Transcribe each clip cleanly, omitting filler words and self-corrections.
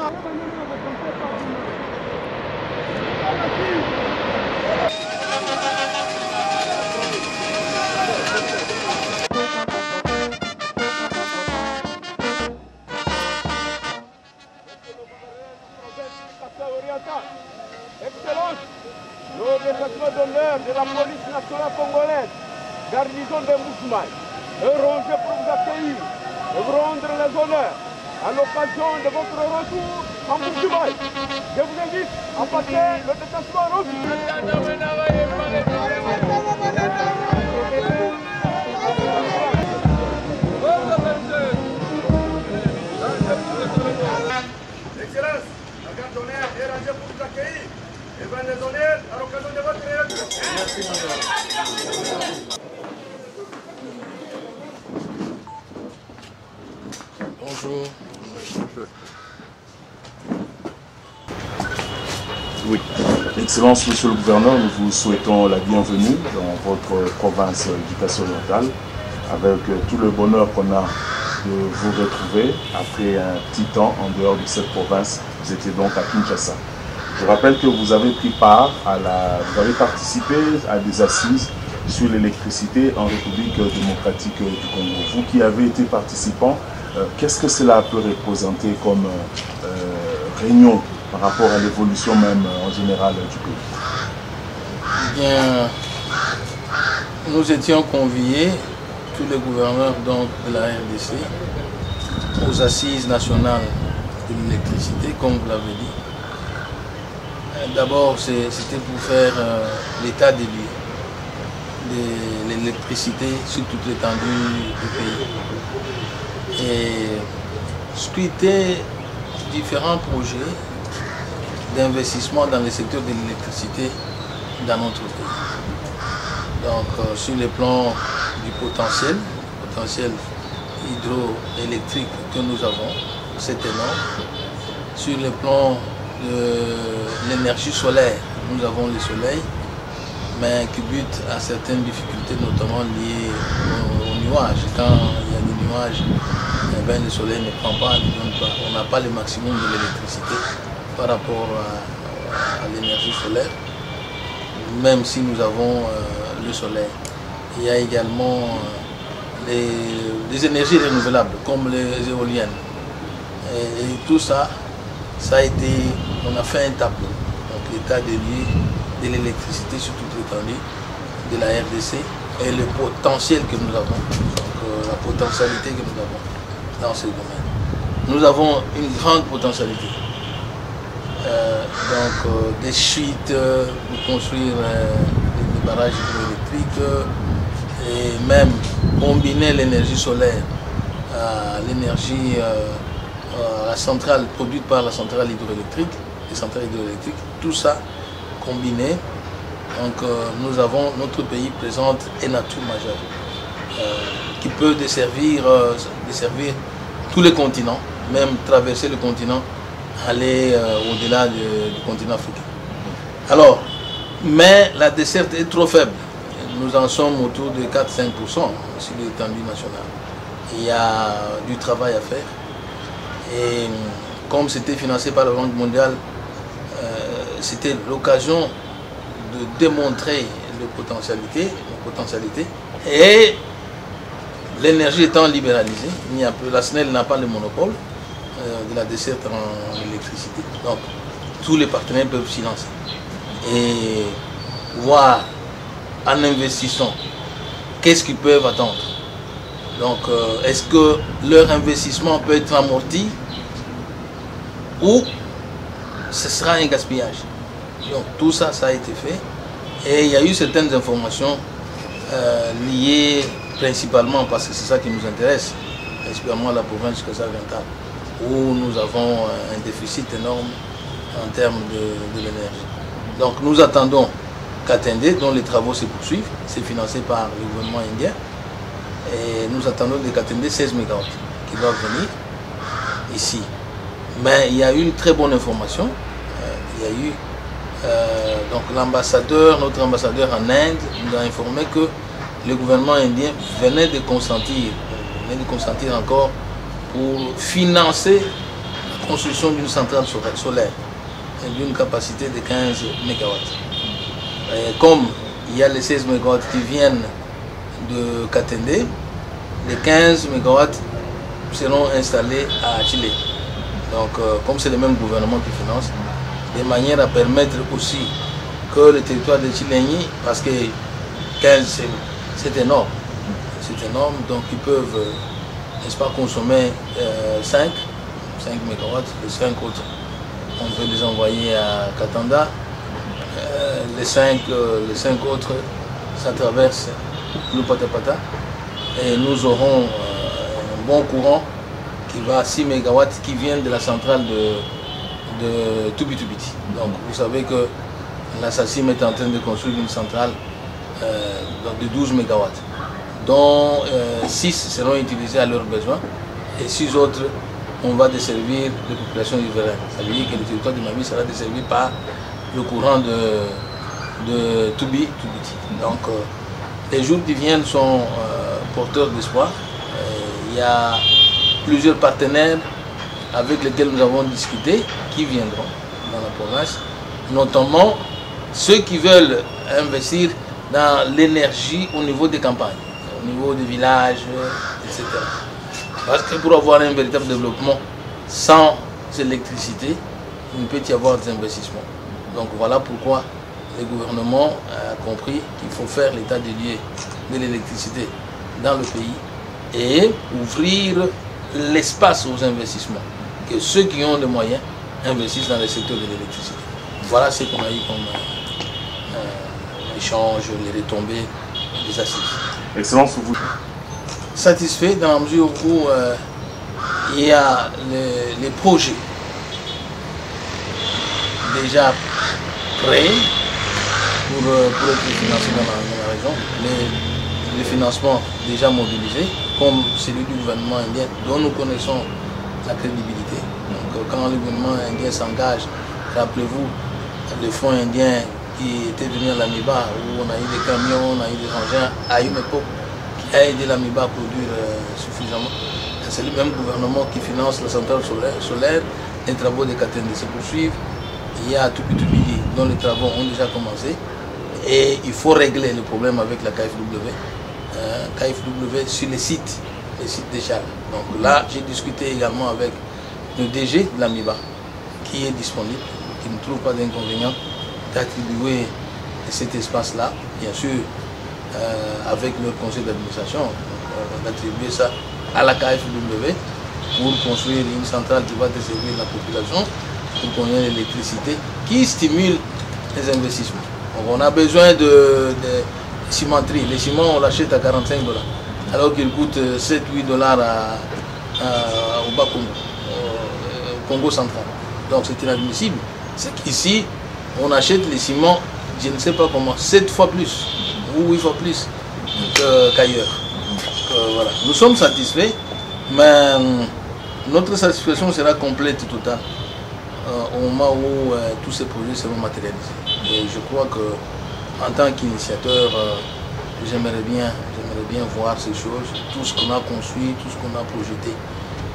Excellence, le département d'honneur de la police nationale congolaise, garnison de Moussoumaï, est rangé pour vous accueillir et vous rendre les honneurs à l'occasion de votre retour en Moussoumaï. Je vous invite à passer le détachement rouge. Excellence, la garde d'honneur est rangée pour vous accueillir et vous les honneurs à l'occasion de votre retour. Merci, madame. Bonjour. Oui. Excellence, Monsieur le Gouverneur, nous vous souhaitons la bienvenue dans votre province d'Ikasso-Orientale avec tout le bonheur qu'on a de vous retrouver après un petit temps en dehors de cette province. Vous étiez donc à Kinshasa. Je rappelle que vous avez pris part vous avez participé à des assises sur l'électricité en République démocratique du Congo. Vous qui avez été participant, qu'est-ce que cela peut représenter comme réunion par rapport à l'évolution même en général du pays? Bien, nous étions conviés, tous les gouverneurs donc, de la RDC, aux assises nationales de l'électricité, comme vous l'avez dit. D'abord, c'était pour faire l'état des lieux de l'électricité sur toute l'étendue du pays. Et scruter différents projets d'investissement dans le secteur de l'électricité dans notre pays. Donc, sur le plan du potentiel hydroélectrique que nous avons, c'est énorme. Sur le plan de l'énergie solaire, nous avons le soleil, mais qui bute à certaines difficultés, notamment liées au nuage. Quand il y a des nuages, eh bien, le soleil ne prend pas, ne donne pas. On n'a pas le maximum de l'électricité par rapport à l'énergie solaire, même si nous avons le soleil. Il y a également les énergies renouvelables, comme les éoliennes. Et tout ça, ça a été, on a fait un tableau, donc l'état des lieux de l'électricité sur toute l'étendue de la RDC et le potentiel que nous avons, donc la potentialité que nous avons dans ce domaine. Nous avons une grande potentialité. Des chutes pour construire des barrages hydroélectriques et même combiner l'énergie solaire à l'énergie la centrale produite par la centrale hydroélectrique, les centrales hydroélectriques, tout ça combiné. Donc notre pays présente un atout majeur qui peut desservir tous les continents, même traverser le continent, aller au-delà du continent africain. Alors, mais la desserte est trop faible. Nous en sommes autour de 4-5% sur l'étendue nationale. Il y a du travail à faire. Et comme c'était financé par la Banque mondiale, c'était l'occasion de démontrer nos potentialités. Et l'énergie étant libéralisée, la SNEL n'a pas le monopole de la desserte en électricité. Donc, tous les partenaires peuvent s'y lancer. Et voir, en investissant, qu'est-ce qu'ils peuvent attendre. Donc, est-ce que leur investissement peut être amorti ou ce sera un gaspillage? Donc, tout ça, ça a été fait. Et il y a eu certaines informations liées principalement, parce que c'est ça qui nous intéresse, principalement la province Kasaï-Orientale, où nous avons un déficit énorme en termes de l'énergie. Donc, nous attendons Katende, dont les travaux se poursuivent, c'est financé par le gouvernement indien. Et nous attendons de Katende 16 MW qui doivent venir ici. Mais il y a eu une très bonne information. Il y a eu donc notre ambassadeur en Inde nous a informé que le gouvernement indien venait de consentir encore pour financer la construction d'une centrale solaire d'une capacité de 15 MW. Et comme il y a les 16 MW qui viennent de Katende, les 15 MW seront installés à Chile. Donc, comme c'est le même gouvernement qui finance, de manière à permettre aussi que le territoire de Chiléni, parce que 15 c'est énorme, donc ils peuvent, n'est-ce pas, consommer 5 MW, les 5 autres, on peut les envoyer à Katanda, les 5 autres, ça traverse le Patapata, et nous aurons un bon courant qui va à 6 MW qui viennent de la centrale de Tubitubiti. Donc vous savez que la SACIM est en train de construire une centrale de 12 MW, dont 6 seront utilisés à leurs besoins et 6 autres, on va desservir les populations riveraines. Ça veut dire que le territoire de Mami sera desservi par le courant de Tubiti. Donc les jours qui viennent sont porteurs d'espoir. Il y a plusieurs partenaires avec lesquels nous avons discuté qui viendront dans la province, notamment ceux qui veulent investir dans l'énergie au niveau des campagnes, au niveau des villages, etc. Parce que pour avoir un véritable développement sans électricité, il ne peut y avoir des investissements. Donc voilà pourquoi le gouvernement a compris qu'il faut faire l'état des lieux de l'électricité dans le pays et ouvrir l'espace aux investissements, que ceux qui ont les moyens investissent dans le secteur de l'électricité. Voilà ce qu'on a eu comme échange, les retombées des assises. Excellence, vous. Satisfait dans la mesure où il y a les projets déjà prêts pour être financés dans la région, les financements déjà mobilisés, comme celui du gouvernement indien dont nous connaissons la crédibilité. Donc quand le gouvernement indien s'engage, rappelez-vous les fonds indiens qui étaient venus à l'Amiba, où on a eu des camions, on a eu des engins, à une époque qui a aidé l'Amiba à produire suffisamment. C'est le même gouvernement qui finance la centrale solaire, les travaux de Katende se poursuivent. Il y a Tubitubidi dont les travaux ont déjà commencé et il faut régler le problème avec la KFW. KFW sur les sites déjà. Donc là, j'ai discuté également avec le DG de l'Amiba qui est disponible, qui ne trouve pas d'inconvénient d'attribuer cet espace-là, bien sûr, avec leur conseil d'administration, d'attribuer ça à la KFW pour construire une centrale qui va desservir la population, pour qu'on ait l'électricité qui stimule les investissements. Donc on a besoin de cimenterie. Les ciments, on l'achète à 45 $, alors qu'il coûte 7-8 $ au Bas-Congo, au Congo central. Donc c'est inadmissible. C'est qu'ici, on achète les ciments, je ne sais pas comment, 7 fois plus ou 8 fois plus qu'ailleurs. Voilà. Nous sommes satisfaits, mais notre satisfaction sera complète, totale, au moment où tous ces projets seront matérialisés. Et je crois que en tant qu'initiateur, j'aimerais bien voir ces choses, tout ce qu'on a construit, tout ce qu'on a projeté,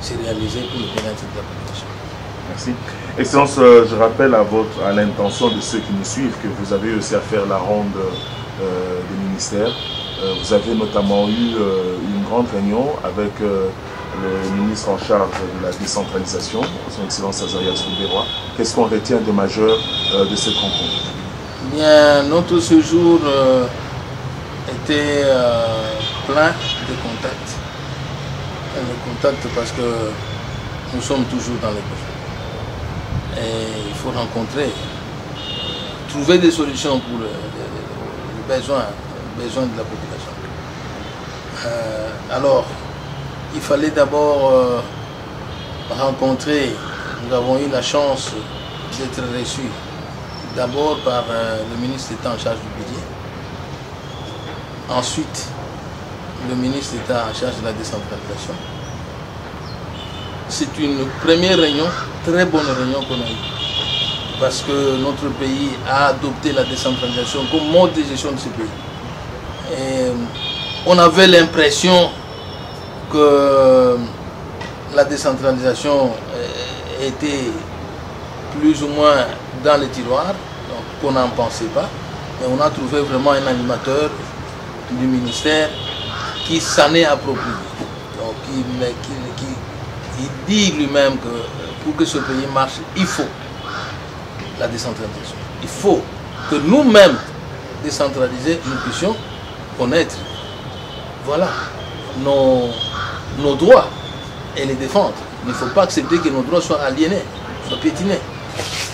c'est réalisé pour le bien-être de la population. Merci. Excellence, je rappelle à l'intention de ceux qui nous suivent que vous avez aussi à faire la ronde des ministères. Vous avez notamment eu une grande réunion avec le ministre en charge de la décentralisation, son Excellence Azarias Ruberois. Qu'est-ce qu'on retient de majeur de cette rencontre? Bien, notre séjour était plein de contacts. De contacts parce que nous sommes toujours dans les besoins. Et il faut rencontrer, trouver des solutions pour les besoins de la population. Alors, il fallait d'abord rencontrer, nous avons eu la chance d'être reçus d'abord par le ministre d'État en charge du budget, ensuite le ministre d'État en charge de la décentralisation. C'est une première réunion, très bonne réunion qu'on a eue, parce que notre pays a adopté la décentralisation comme mode de gestion de ce pays. Et on avait l'impression que la décentralisation étaient plus ou moins dans les tiroirs, donc qu'on n'en pensait pas. Et on a trouvé vraiment un animateur du ministère qui s'en est approprié. Donc il dit lui-même que pour que ce pays marche, il faut la décentralisation. Il faut que nous-mêmes, décentralisés, nous puissions connaître, voilà, nos droits et les défendre. Il ne faut pas accepter que nos droits soient aliénés, soient piétinés.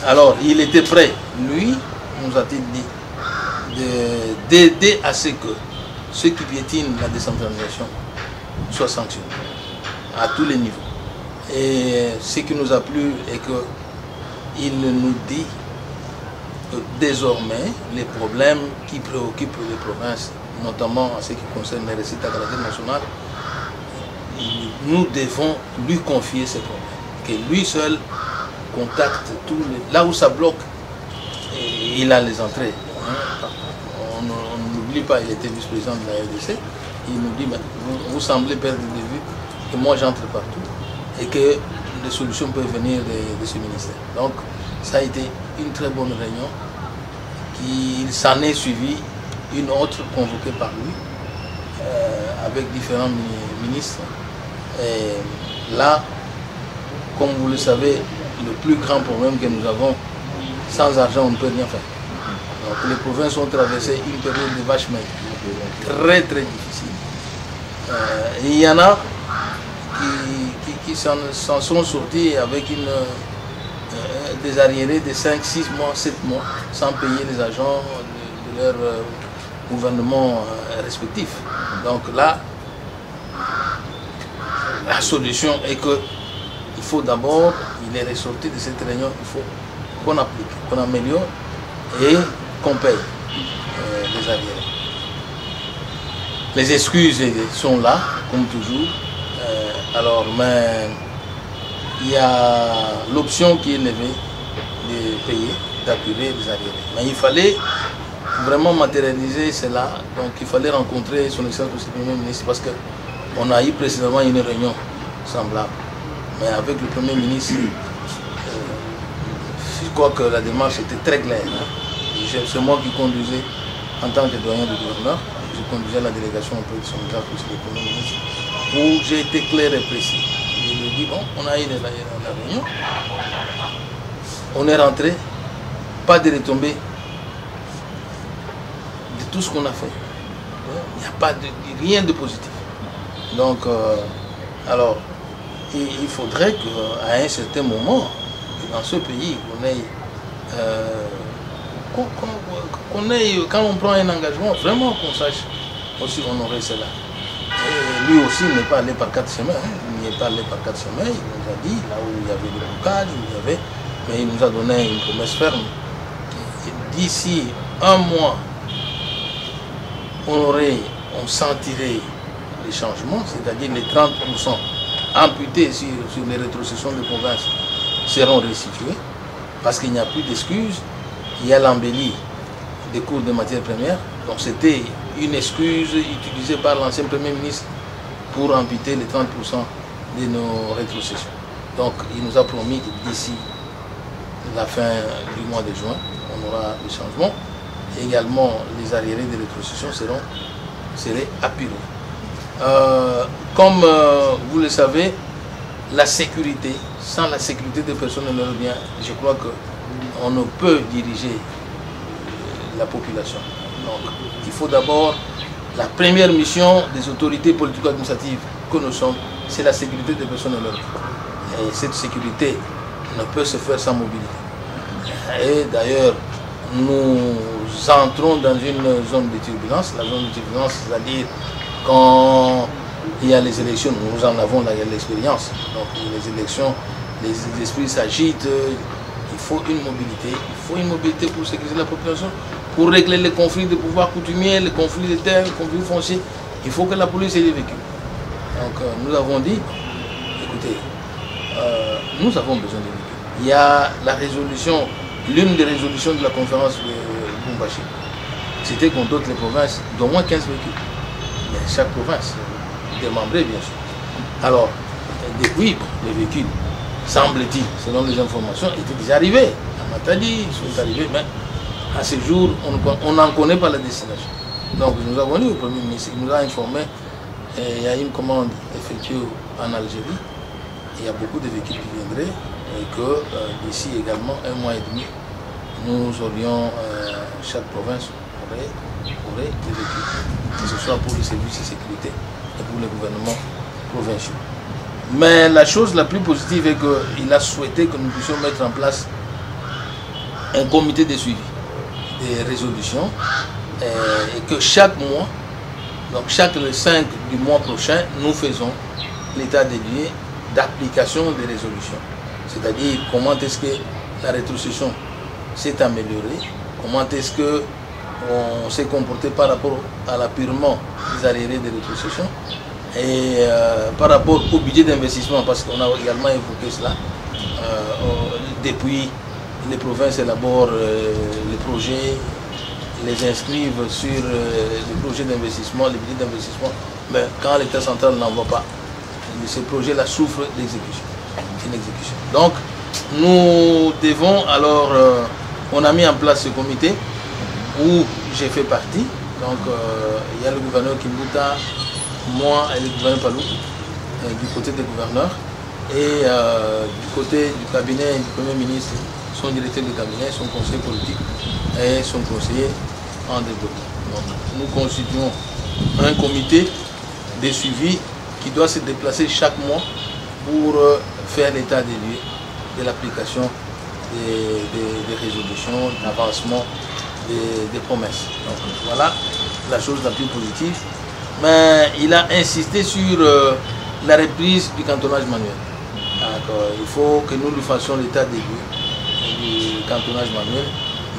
Alors, il était prêt, lui, nous a-t-il dit, d'aider à ce que ceux qui piétinent la décentralisation soient sanctionnés à tous les niveaux. Et ce qui nous a plu est qu'il nous dit que désormais les problèmes qui préoccupent les provinces, notamment en ce qui concerne les recettes à caractère national, nous devons lui confier ces problèmes. Que lui seul contacte tous les... Là où ça bloque, il a les entrées. On n'oublie pas, il était vice-président de la RDC. Il nous dit, vous semblez perdre de vue que moi j'entre partout et que les solutions peuvent venir de ce ministère. Donc ça a été une très bonne réunion. Il s'en est suivi une autre convoquée par lui avec différents ministres. Et là, comme vous le savez, le plus grand problème que nous avons, sans argent on ne peut rien faire. Donc les provinces ont traversé une période de vache maigre, très très difficile. Il y en a qui s'en sont sortis avec des arriérés de 5, 6 mois, 7 mois, sans payer les agents de leur gouvernement respectif. Donc là, la solution est que il faut d'abord, il est ressorti de cette réunion, il faut qu'on applique, qu'on améliore et qu'on paye les arriérés. Les excuses sont là, comme toujours. Alors, mais il y a l'option qui est levée de payer, d'appuyer les arriérés. Mais il fallait vraiment matérialiser cela. Donc, il fallait rencontrer son Excellence le Premier ministre parce qu'on a eu précédemment une réunion semblable. Mais avec le Premier ministre, je crois que la démarche était très claire. C'est moi qui conduisais en tant que doyen du gouverneur. Je conduisais la délégation auprès de son Excellence le Premier ministre, où j'ai été clair et précis. Je lui ai dit, bon, on a eu la réunion, on est rentré, pas de retombées de tout ce qu'on a fait. Il n'y a pas rien de positif. Donc, alors, il faudrait qu'à un certain moment, dans ce pays, quand on prend un engagement, vraiment qu'on sache aussi honorer cela. Et lui aussi n'est pas allé par 4 chemins. Il n'est pas allé par 4 chemins. Il nous a dit, là où il y avait des blocages, mais il nous a donné une promesse ferme. D'ici un mois, on sentirait les changements, c'est-à-dire les 30% amputés sur les rétrocessions de province seront restitués, parce qu'il n'y a plus d'excuses. Il y a l'embellie des cours de matières premières. Donc c'était une excuse utilisée par l'ancien Premier ministre pour amputer les 30% de nos rétrocessions. Donc il nous a promis que d'ici la fin du mois de juin, on aura des changements. Et également, les arriérés de rétrocession seraient apurés. Comme vous le savez, la sécurité, sans la sécurité des personnes et leurs biens, je crois qu'on ne peut diriger la population. Donc, il faut d'abord, la première mission des autorités politico-administratives que nous sommes, c'est la sécurité des personnes et leurs biens. Et cette sécurité ne peut se faire sans mobilité. Et d'ailleurs, nous entrons dans une zone de turbulence. La zone de turbulence, c'est-à-dire quand il y a les élections, nous en avons l'expérience. Donc les élections, les esprits s'agitent, il faut une mobilité. Il faut une mobilité pour sécuriser la population, pour régler les conflits de pouvoir coutumier, les conflits de terre, les conflits fonciers. Il faut que la police ait des véhicules. Donc nous avons dit, écoutez, nous avons besoin de véhicules. Il y a la résolution, l'une des résolutions de la conférence de Lubumbashi, c'était qu'on dote les provinces d'au moins 15 véhicules. Mais chaque province, démembrée bien sûr. Alors, depuis les véhicules, semble-t-il, selon les informations, étaient déjà arrivés. À Matadi, ils sont arrivés, mais à ce jour, on n'en connaît pas la destination. Donc nous avons dit au Premier ministre, il nous a informé, il y a une commande effectuée en Algérie, il y a beaucoup de véhicules qui viendraient, et que d'ici également 1 mois et demi, nous aurions, chaque province aurait des véhicules, que ce soit pour les services de sécurité et pour les gouvernements provinciaux. Mais la chose la plus positive est qu'il a souhaité que nous puissions mettre en place un comité de suivi des résolutions et que chaque mois, donc chaque le 5 du mois prochain, nous faisons l'état des lieux d'application des résolutions. C'est-à-dire comment est-ce que la rétrocession s'est améliorée, comment est-ce qu'on s'est comporté par rapport à l'appurement des arriérés de rétrocession et par rapport au budget d'investissement, parce qu'on a également évoqué cela. Depuis, les provinces élaborent les projets, les inscrivent sur les projets d'investissement, les budgets d'investissement, mais quand l'État central n'envoie pas, ces projets-là souffrent d'exécution. Donc, nous devons alors, on a mis en place ce comité où j'ai fait partie. Donc, il y a le gouverneur Kimbuta, moi et le gouverneur Palou, du côté des gouverneurs, et du côté du cabinet du Premier ministre, son directeur de cabinet, son conseiller politique et son conseiller en développement. Donc, nous constituons un comité de suivi qui doit se déplacer chaque mois pour faire l'état des lieux de l'application des résolutions, d'avancement des promesses. Donc voilà la chose la plus positive. Mais il a insisté sur la reprise du cantonnage manuel. Il faut que nous lui fassions l'état des lieux du cantonnage manuel.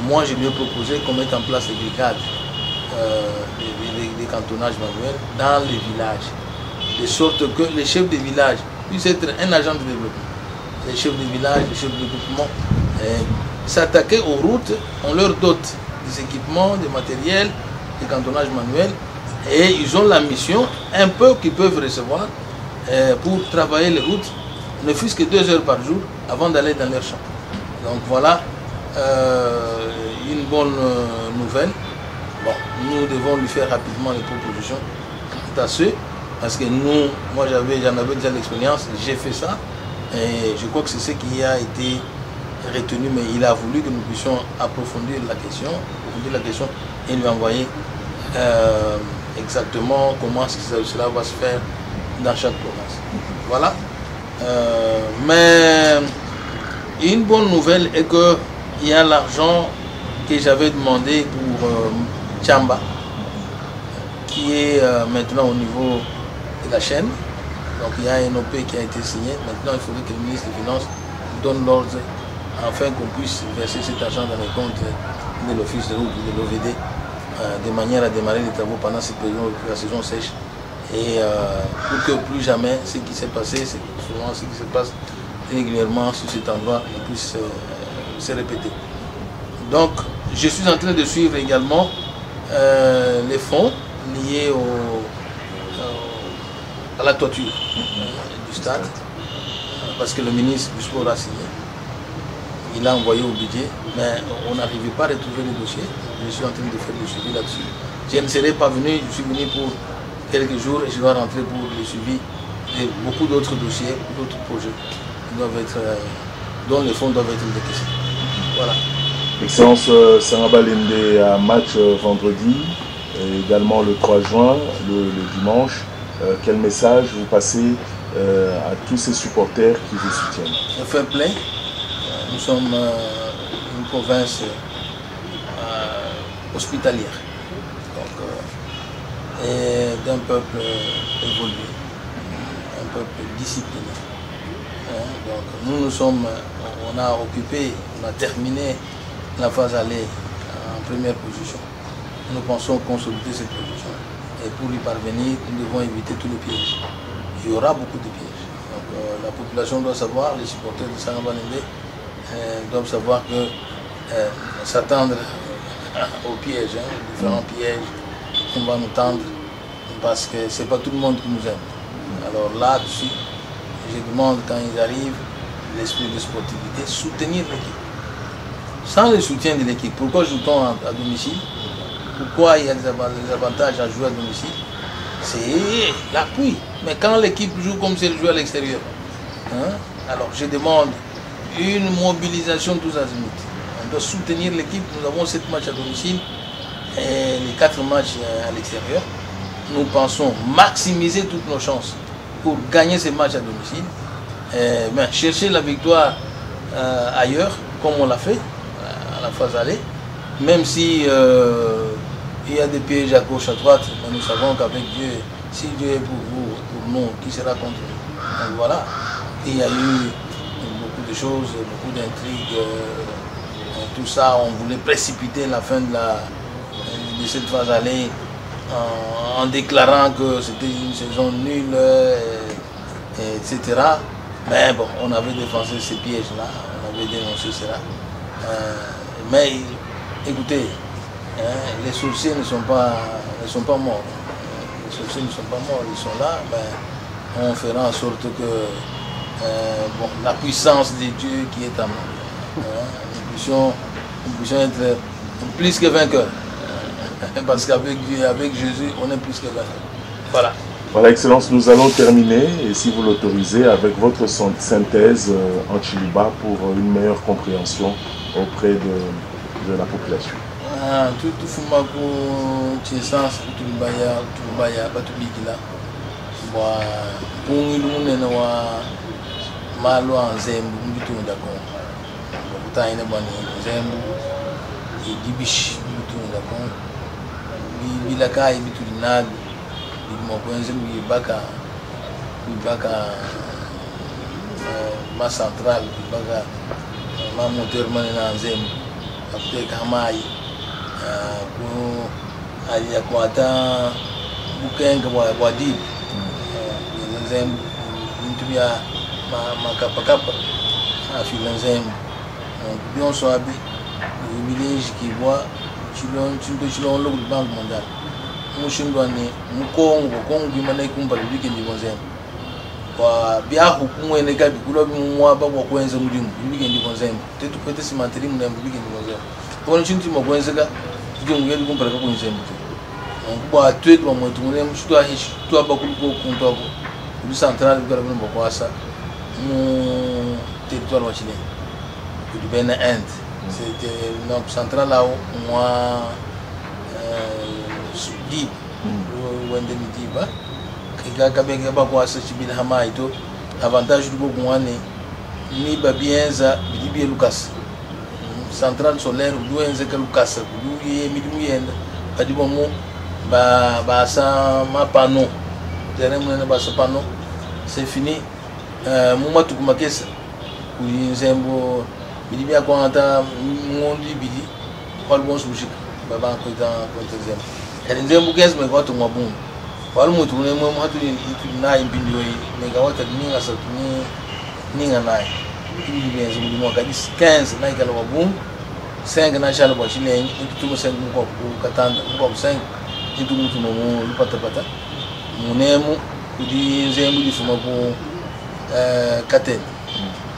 Moi, je lui ai proposé qu'on mette en place les brigades des cantonnages manuels dans les villages, de sorte que les chefs de village puissent être un agent de développement. Les chefs de village, les chefs de développement s'attaquer aux routes, on leur dote des équipements, des matériels, des cantonnages manuels, et ils ont la mission, un peu qu'ils peuvent recevoir, pour travailler les routes, ne fût-ce que 2 heures par jour avant d'aller dans leur champ. Donc voilà une bonne nouvelle. Bon, nous devons lui faire rapidement les propositions quant à ceux, parce que nous, moi j'en avais déjà l'expérience, j'ai fait ça, et je crois que c'est ce qui a été retenu, mais il a voulu que nous puissions approfondir la question et lui envoyer exactement comment cela va se faire dans chaque province. Voilà. Mais une bonne nouvelle est qu'il y a l'argent que j'avais demandé pour Tchamba, qui est maintenant au niveau de la chaîne. Donc il y a un OP qui a été signé. Maintenant, il faudrait que le ministre des Finances donne l'ordre afin qu'on puisse verser cet argent dans les comptes de l'Office de route, de l'OVD, de manière à démarrer les travaux pendant cette période, la saison sèche. Et pour que plus jamais ce qui s'est passé, c'est souvent ce qui se passe régulièrement sur cet endroit ne puisse se répéter. Donc, je suis en train de suivre également les fonds liés à la toiture du stade, parce que le ministre du Sport a signé. Il a envoyé au budget, mais on n'arrivait pas à retrouver le dossier. Je suis en train de faire le suivi là-dessus. Je ne serai pas venu, je suis venu pour quelques jours et je dois rentrer pour le suivi de beaucoup d'autres dossiers, d'autres projets qui doivent être, dont les fonds doivent être décaissés. Voilà. Excellence Sangaba Lende a match vendredi, et également le 3 juin, le dimanche. Quel message vous passez à tous ces supporters qui vous soutiennent? Le fair play. Nous sommes une province hospitalière, donc, et d'un peuple évolué, un peuple discipliné. Donc on a occupé, on a terminé la phase aller en première position. Nous pensons consolider cette position. Et pour y parvenir, nous devons éviter tous les pièges. Il y aura beaucoup de pièges. Donc la population doit savoir, les supporters de Sangaba Lende doivent savoir que s'attendre aux pièges, différents pièges qu'on va nous tendre, parce que ce n'est pas tout le monde qui nous aime. Alors là-dessus, je demande quand ils arrivent l'esprit de sportivité, soutenir l'équipe. Sans le soutien de l'équipe, pourquoi joue-t-on à domicile? Pourquoi il y a des avantages à jouer à domicile? C'est l'appui. Mais quand l'équipe joue comme si elle jouait à l'extérieur, hein, alors je demande une mobilisation tous azimuts. On doit soutenir l'équipe. Nous avons 7 matchs à domicile et les 4 matchs à l'extérieur. Nous pensons maximiser toutes nos chances pour gagner ces matchs à domicile. Chercher la victoire ailleurs, comme on l'a fait à la phase aller, même si il y a des pièges à gauche, à droite, mais nous savons qu'avec Dieu, si Dieu est pour vous, pour nous, qui sera contre nous? Donc voilà, il y a eu beaucoup de choses, beaucoup d'intrigues, tout ça, on voulait précipiter la fin de cette phase aller en déclarant que c'était une saison nulle, etc. Mais bon, on avait défoncé ces pièges-là, on avait dénoncé cela. Mais écoutez, les sorciers ne sont pas morts. Les sorciers ne sont pas morts, ils sont là. Mais on fera en sorte que la puissance de Dieu qui est en nous, nous puissions être plus que vainqueurs. Parce qu'avec Dieu, avec Jésus, on est plus que vainqueurs. Voilà. Voilà, Excellence, nous allons terminer, et si vous l'autorisez, avec votre synthèse en Chiliba pour une meilleure compréhension auprès de la population. Tout fumako tchesans tulibaya batubikila bwa kungilu na wa malo anzembu mbitunda ko kutaina bwani nzembu idibish mbitunda ko bilaka ibitulinabi bimokwenze bibaka ma central bibaka ma moteur manena nzembu apeka hamai aliyakwata bukenga bwa deep nzembu ntubya makapakapa afila nzembu byonso abi village kibwa chilon lo bank mondial mushindwani mukongo bimana ikumbala bikendi bonzembu kwa byahu kumwene kabi kulo bimwa babo kwenza mudimu bikendi bonzembu tetu kwete simantiri munembu bikendi bonzembu kwa chintu mokwenzeka ngeli kumpala ko nzembu ngubwa tweet wa mwetu munembu shitwa hishi twa bakulu ko kuntu abo du central bikara bino bokwasa mu territoire wa Chili du Bénin Inde. C'était donc central là moi deep wende mitiba kika kabenge bakwasa chibina hamaito avantage du bokwane ni babienza bidibi Lucas central solaire duenze ka Lucas duye midimu yenda kadibo mo ba sa ma panneau terrain mo na ba sa panneau c'est fini muma tukumakesa kuyinzembo bidibi akwanta ngondi bidi kwal bon sushika baba ko ta ko nzembo kadi nzembo 15 me kwato mabungu wal mutu ne mo hatu ni na imbindi yoyi me ga wata ninga sa ni ninga nai bidibi benzo mo kadi 15 na ikala mabungu 5 na shala bo chile itu mo 5 ko katanda ko 5 itu mutu mo lupata munemu kudi nzembo di fuma ko katen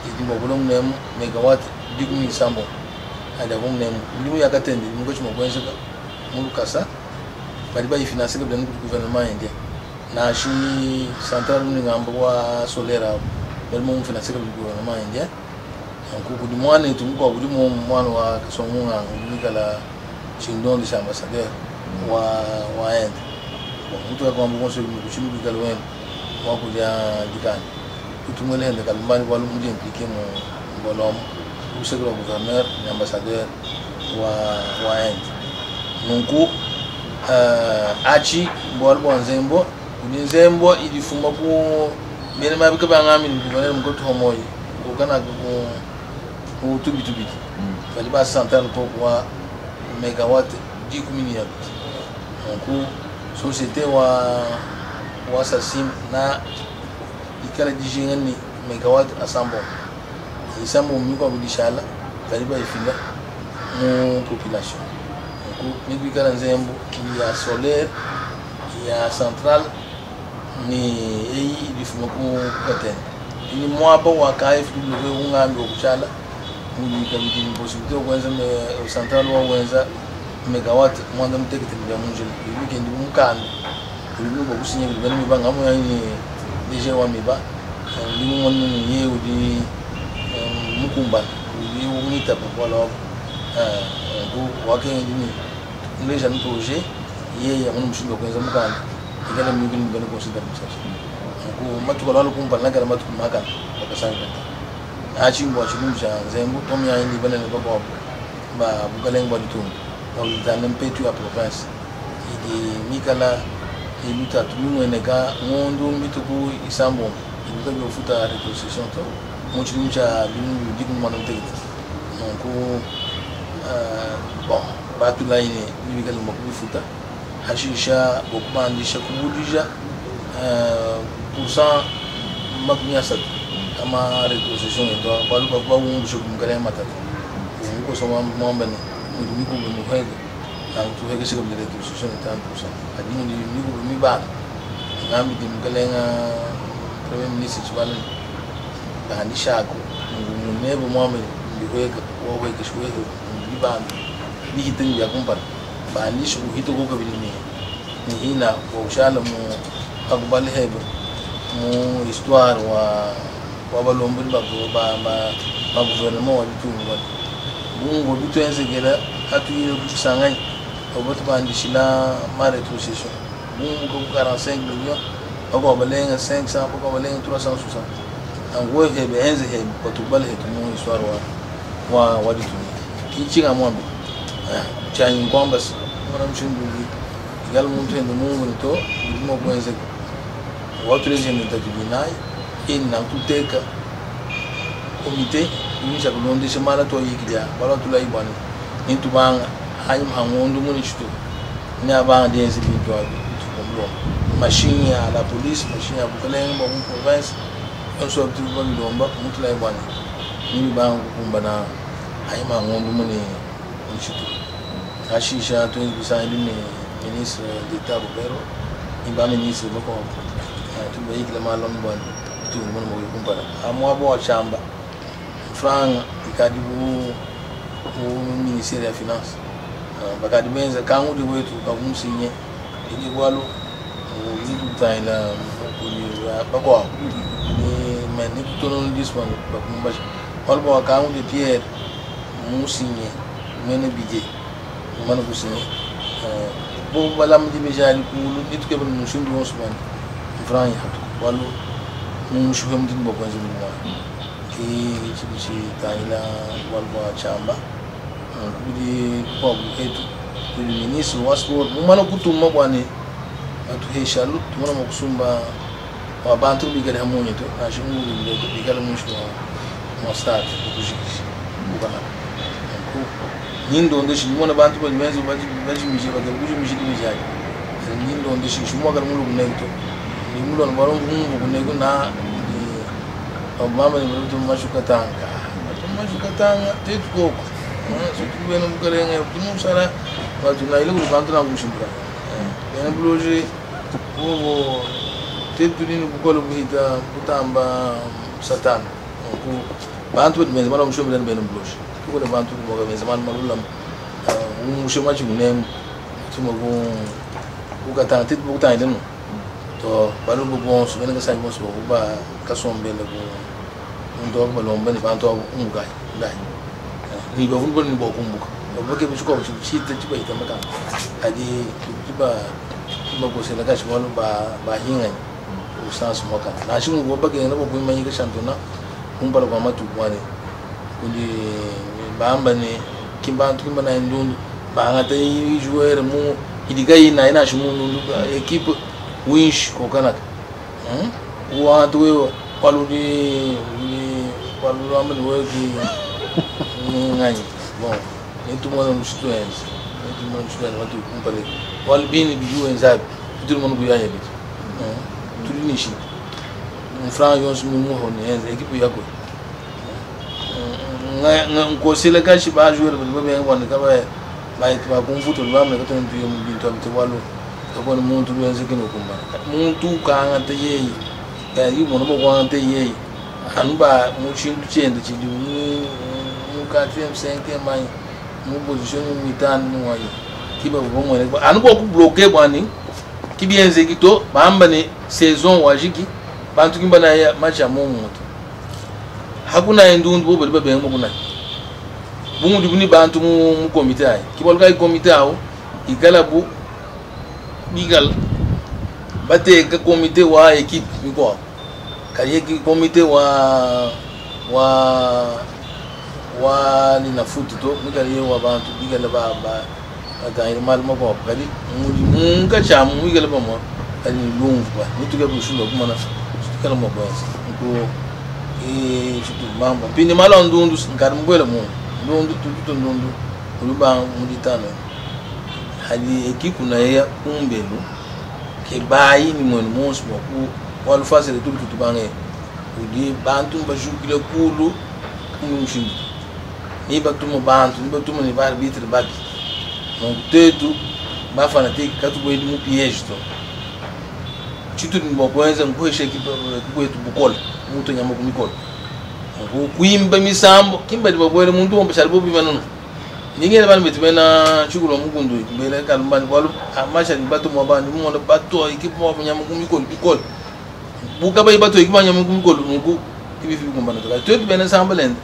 idi mo bulum nem megawatt digmi sambo ada bom nem limu ya katen di mo ko chimo ko enseka mu kasa bali ba finance ke ben gouvernement indien na shi central ni ngambo wa solera bel mo finance ke gouvernement indien ko ko di mo ane tu ko budi mo wa so mo nga ni kala chindon di ambassadeur wa end bon mutu ko mo so mi ko chimi kala wen wa ko dia dikani tout le monde est dans le monde où on impliqué mon bonhomme, ou c'est le gouverneur, l'ambassadeur, ou donc achi boal bon zembo, ni zembo il faut ma pour bien ma bika banga mi gouverneur mo to moy ko kana ko tubi bali ba central ko wa mégawatt 10 milliards donc société wa sasim na ikala dijinga ni megawatt asambo isambo miko bilishala kariba ifila mu population ko ni bikala nzembo ya solaire ya central ni ei difuma ko katen ni mwaba wa KFW ungambi okuchala muli kabidi possibilité okwenza central wa wenza megawatt mwanda mtekete bya munje weekend mukanda kulimu bokusinya bibana mibanga mu yani DJ wa miba limu monu ye udi mukumba udi umita kwa lo bu wake ndini ndeja ni projet ye ya munu mshindo kwenza mukanda ikale mibini bana consider msasa ku matu kwa lo kumpa nakala matu kumaka bakasanga achimbo achimja zembu tomi ya indi bana bako ba bukalengwa ditungu dans l'impetu à province idi mikala iluta tumu eneka ngondo mituku isambo iluka bi ofuta retrocession to mucha binu diku mano tekiti donc bon batu la ine mikala maku futa hashisha bokmandisha kubudija pourcent maknya sat ama retrocession to balu ba wumbu shokumkala matata ko so mambane miko muhega na tuhega sika bila retrocession de 30%. Adini ni miko miba ngambi di mgalenga premier ministre chibana bahandisha ko munebo mwame bihega wawega shwega miba ni hitin ya kumpa bahandisha uhito ko kabili ni hina wa ushala mu akubali hebe mu histoire wa balombe ba gouvernement wa bitungu bungo bitwenze gera atuye kusangai oboto bandishila ma retrocession bungo ko 45 millions oko balenga 500 oko balenga 360 angwe hebe enze hebe potubal hetu mu histoire wa ditu kichinga mwambe chanyi kwamba mwana mshinduli gal muntu ndo mungu to ndimo kwenze watu legend tajibinai ina kuteka komite nisha kulondesha mala to yikija bala tulai bani intubanga hayim hangondo muni chitu ni abanga denzi bintu abi tukomlo machine ya la police machine ya bukaleng ba mu province on so tu ba milomba mutulai bani ni banga kumbana hayim hangondo muni chitu ashisha to bisa ni ministre d'etat Bobero ni ba ministre bako tu ba yikla malon bani tu mun mo kumbana amwa bo chamba franga ikadibu ministère ya finance bakadi benza kangu di wetu kakumsinye ili walo ni tutaila kuni bakwa ni mani kutono disman bakumbash walbo kangu di Pierre musinye mene bije mana kusinye bo balam di bejali kulu nituke ban mushindi osman franga hatu walo mushuhem din bokwanzi mwa kichi taila walwa chamba kudi kwa etu kudi ministre wa sport mumana kutuma bwane atuhesha lu tumana makusumba wa bantu bigale hamonye to ashimu bigale mushwa wa start kujikisha bana ku nindo ndeshi mumana bantu balimenzo baji mije bagale kuji mije dibijaji nindo ndeshi shumwa gal mulu kunento ni mulu nbaro mungu kunego na mama ni mtu mashukatanga tetu koko so tubena mukalenga tumusara watu na ile kubantu na kushimbra yana bloje ubo tetu ni kukolo buhita kutamba satan ku bantu bimeze mara mushombra ni bena bloje kukole bantu boga bimeze mara malula umushoma chimunem tumago ukatanga tetu bukutanga deno to balu bon so bena kasai bon so ba kasombele ko ndo balomba ni bantu ungai dai ni ba vulbo ni bokumbuka obake bishuko chita chiba itamaka adi tiba magosela kashi walo ba hinga usansu moka na shimu bobake na bo kuima yika shantona kumbala kwa matu kwane kundi bamba ni kimbantu kimbana ndundu bangata yi joueur mu idigai na ina shimu ndundu equipe winch ko kanaka wa tuwe waludi walu ambe weki ngai bon itu mo students watu kumpale walbini bijuwe nzabi tout le monde kuyanya bitu tulinishi mfranga yonsu muho ni enza ekipu yako ngosile kashi ba joueur ba be ngwana ka ba itwa kumfuto lwamne ka tonto yo mbinto amtewalo kabona muntu lwenze kino kumba muntu kanga te yeyi ya yumo no bokwa ante yeyi anuba muchindu chende chidi mu 4e 5e mai mu position mu mitano mu wayo kiba bomo ne anuba ku bloquer bwani kibienze kito bamba ne saison wajiki bantu kimbana ya macha momo hakuna endundu bo bebe ngo kuna bungu dibuni bantu mu comité ay kibol kay comité aw igala bu bigal bate ka comité wa équipe miko kayeki comité wa nina futi to mikali wa bantu bigala ba atayir mal mako kali munga chamu migala ba mo kali lungu ba nituke bushulo kuma na kala mo ba ko chutu mamba pini malo ndundu ngari mbwela mu ndundu tutu ndundu uluba muditano hali ekipu na ya kumbelu ke bayi ni mon mons mo ku walu fasele tutu bange udi bantu bajukile kulu kumushindu ni batumo bantu ni batumo ni bar bitre baki donc tetu ba fanatique katu boy mu piège to chutu ni bokoenza ngweshe kwetu bukola muto nyama kumikola kuimba misambo kimba dibabwele muntu ombe shalbo bimanono ningene bana betimena chukulo mugundu mbele kalmbani kwalu amasha libato mwabani mundo bato ikipo nyama kumikola bikola buka bay bato ikima nyama kumikola mugu ibifi kumbana to tetu bena sambalende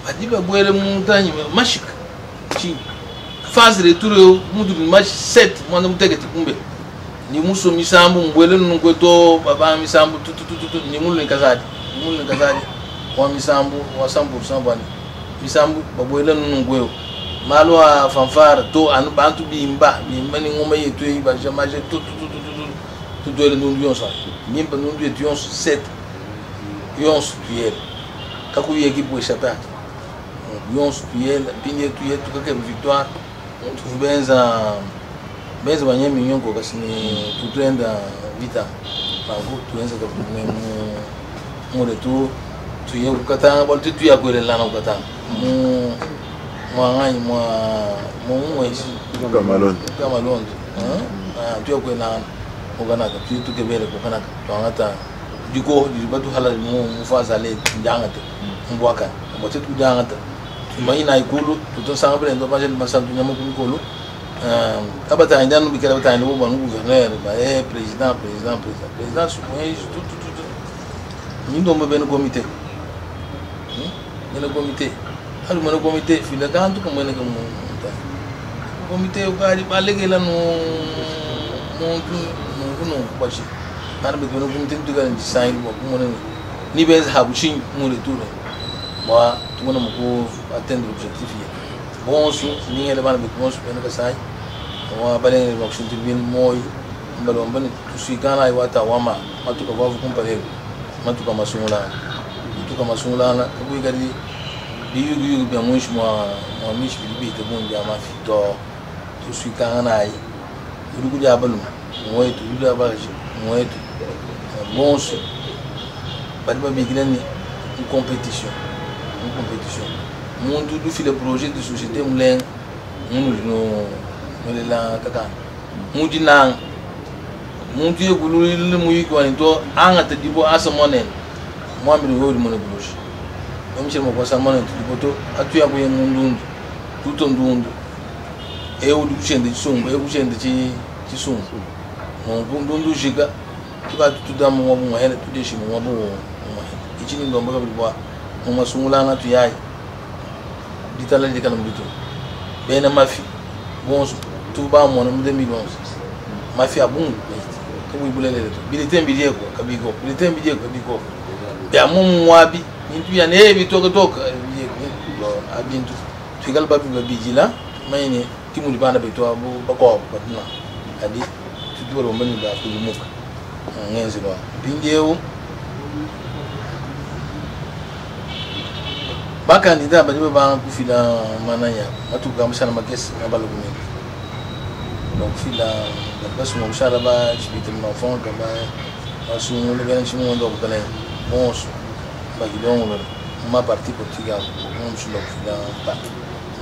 badiba bwele muntanyi mashik chi phase retour mudu match 7 mwana mutegeti kumbe ni muso misambo mbwele nungweto baba misambo tutu ni mulu nkazadi wa misambo wa 100% bani misambo babwele nungweo malo a fanfare to anu bantu bimba ni ngoma yetu iba jamaje tu dole nundu sa mimba nundu yetu 7 yons tuel kaku yeki po échapper yons tuel pinye tu kake victoire tu benza banyemi nyongo kasini tutenda vita bangu tuenza ka mu retu tuye ukatanga bolti tuya kwele lana ukatanga mu mwanganyi mu isi kamalondo tuya kwele lana ukanaka tu kebele ukanaka twangata diko dibatu halal mu faza le ndangata mbwaka bote tu ndangata tumaina ikulu tutosanga bele ndo bajel masantu nyamu kumikulu abata indanu bikala bata ndo banu gouverneur ba président suppoint tout nindo mbe no comité no comité halu mo comité fila kantu ko mene ko comité o kali balegela no no kwashi kana be no comité tuga ndi sign mo ni bez habuchin mo le tour moi tout mo ko atteindre l'objectif bon su ni ele bana be bon su no ka sai wa bale ba shunti bin moy mbalo mbani tusikana iwata wama matuka bavu kumpale matuka masungula na kubi gari biyu bya mwish mwa mish bibi te bonja mafito tusikana ai urugu ja balu moy tu urugu ba ji moy tu bonsu bali ba bigilani une compétition monde du fil projet de société mlen no la kaka mundi nang mundi gulu le muyi ko ni to anga te dibo asamone mo mi ho mo ne bulush mo mi mo ko asamone te dibo to atu ya ko ye mundu tuto ndundu e o du chende sumba e o chende ci sumba mo ndundu jiga tuka tuda mo mo hele tu deshi mo mo ichini ndo mbaga bilwa mo masungula na tu yayi ditala de kanam dito bena mafi bon tout bas mon nom 2011 ma fille a bon que vous voulez les bilité mbidie ko kabigo bilité mbidie ko biko ya mum wabi nintu ya ne bi toka abintu tugal babi babijila mayne kimuli bana be to abu bako batna adi tudoro mbani ba ko muka ngenzi lo bindiewu ba candidat ba dibe ba ku fila mananya matuka mshana magesi ngabalo kumeni donc fila basi mo mshara ba chibite mafon kama asu mo le ganin chimo ndo kale bonso ba gidongo ma parti Portugal mo mshilo fila ba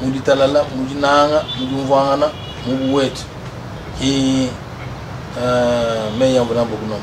mundi talala mundi nanga mundi mvangana mubu wetu ki me yambona bokuno